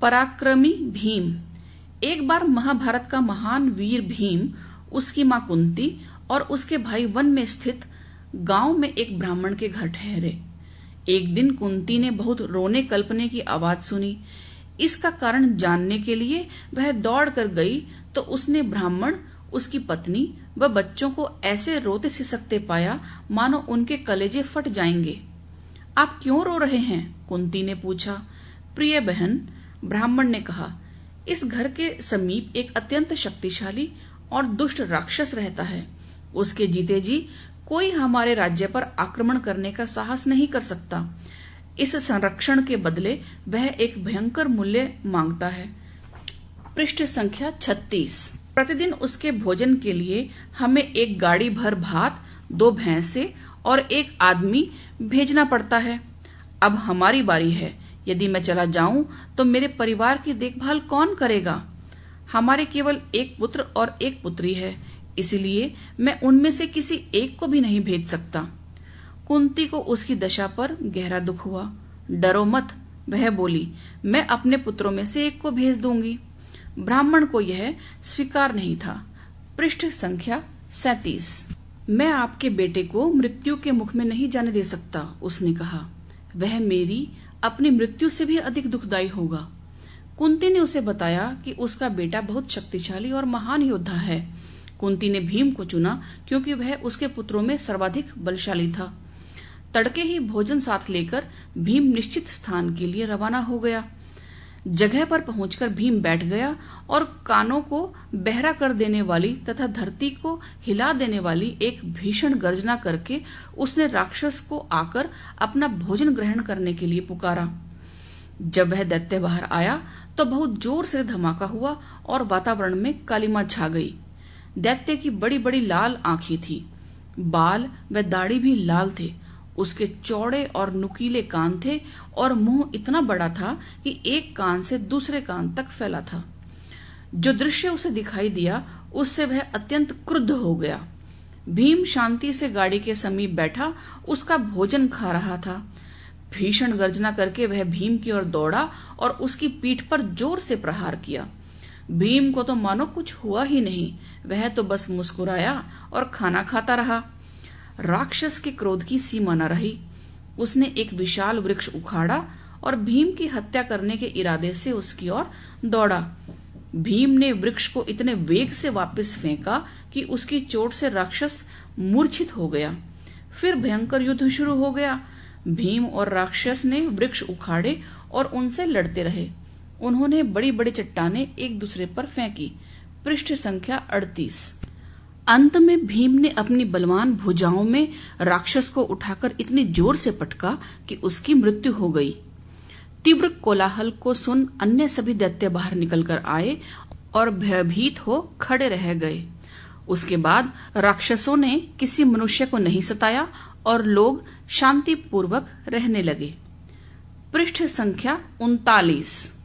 पराक्रमी भीम। एक बार महाभारत का महान वीर भीम, उसकी मां कुंती और उसके भाई वन में स्थित गांव में एक ब्राह्मण के घर ठहरे। एक दिन कुंती ने बहुत रोने कल्पने की आवाज सुनी। इसका कारण जानने के लिए वह दौड़ कर गई तो उसने ब्राह्मण, उसकी पत्नी व बच्चों को ऐसे रोते सिसकते पाया मानो उनके कलेजे फट जाएंगे। आप क्यों रो रहे हैं? कुंती ने पूछा। प्रिय बहन, ब्राह्मण ने कहा, इस घर के समीप एक अत्यंत शक्तिशाली और दुष्ट राक्षस रहता है। उसके जीते जी कोई हमारे राज्य पर आक्रमण करने का साहस नहीं कर सकता। इस संरक्षण के बदले वह एक भयंकर मूल्य मांगता है। पृष्ठ संख्या 36। प्रतिदिन उसके भोजन के लिए हमें एक गाड़ी भर भात, 2 भैंसे और एक आदमी भेजना पड़ता है। अब हमारी बारी है। यदि मैं चला जाऊं तो मेरे परिवार की देखभाल कौन करेगा? हमारे केवल एक पुत्र और एक पुत्री है, इसलिए मैं उनमें से किसी एक को भी नहीं भेज सकता। कुंती को उसकी दशा पर गहरा दुख हुआ। डरो मत, वह बोली, मैं अपने पुत्रों में से एक को भेज दूंगी। ब्राह्मण को यह स्वीकार नहीं था। पृष्ठ संख्या 37। मैं आपके बेटे को मृत्यु के मुख में नहीं जाने दे सकता, उसने कहा। वह मेरी अपनी मृत्यु से भी अधिक दुखदायी होगा। कुंती ने उसे बताया कि उसका बेटा बहुत शक्तिशाली और महान योद्धा है। कुंती ने भीम को चुना क्योंकि वह उसके पुत्रों में सर्वाधिक बलशाली था। तड़के ही भोजन साथ लेकर भीम निश्चित स्थान के लिए रवाना हो गया। जगह पर पहुंचकर भीम बैठ गया और कानों को बहरा कर देने वाली तथा धरती को हिला देने वाली एक भीषण गर्जना करके उसने राक्षस को आकर अपना भोजन ग्रहण करने के लिए पुकारा। जब वह दैत्य बाहर आया तो बहुत जोर से धमाका हुआ और वातावरण में कालिमा छा गई। दैत्य की बड़ी बड़ी लाल आंखें थी, बाल व दाढ़ी भी लाल थे। उसके चौड़े और नुकीले कान थे और मुंह इतना बड़ा था कि एक कान से दूसरे कान तक फैला था। जो दृश्य उसे दिखाई दिया उससे वह अत्यंत क्रुद्ध हो गया। भीम शांति से गाड़ी के समीप बैठा उसका भोजन खा रहा था। भीषण गर्जना करके वह भीम की ओर दौड़ा और उसकी पीठ पर जोर से प्रहार किया। भीम को तो मानो कुछ हुआ ही नहीं, वह तो बस मुस्कुराया और खाना खाता रहा। राक्षस के क्रोध की सीमा न रही। उसने एक विशाल वृक्ष उखाड़ा और भीम की हत्या करने के इरादे से उसकी ओर दौड़ा। भीम ने वृक्ष को इतने वेग से वापस फेंका कि उसकी चोट से राक्षस मूर्छित हो गया। फिर भयंकर युद्ध शुरू हो गया। भीम और राक्षस ने वृक्ष उखाड़े और उनसे लड़ते रहे। उन्होंने बड़ी बड़ी चट्टानें एक दूसरे पर फेंकी। पृष्ठ संख्या 38। अंत में भीम ने अपनी बलवान भुजाओं में राक्षस को उठाकर इतनी जोर से पटका कि उसकी मृत्यु हो गई। तीव्र कोलाहल को सुन अन्य सभी दैत्य बाहर निकलकर आए और भयभीत हो खड़े रह गए। उसके बाद राक्षसों ने किसी मनुष्य को नहीं सताया और लोग शांतिपूर्वक रहने लगे। पृष्ठ संख्या 39।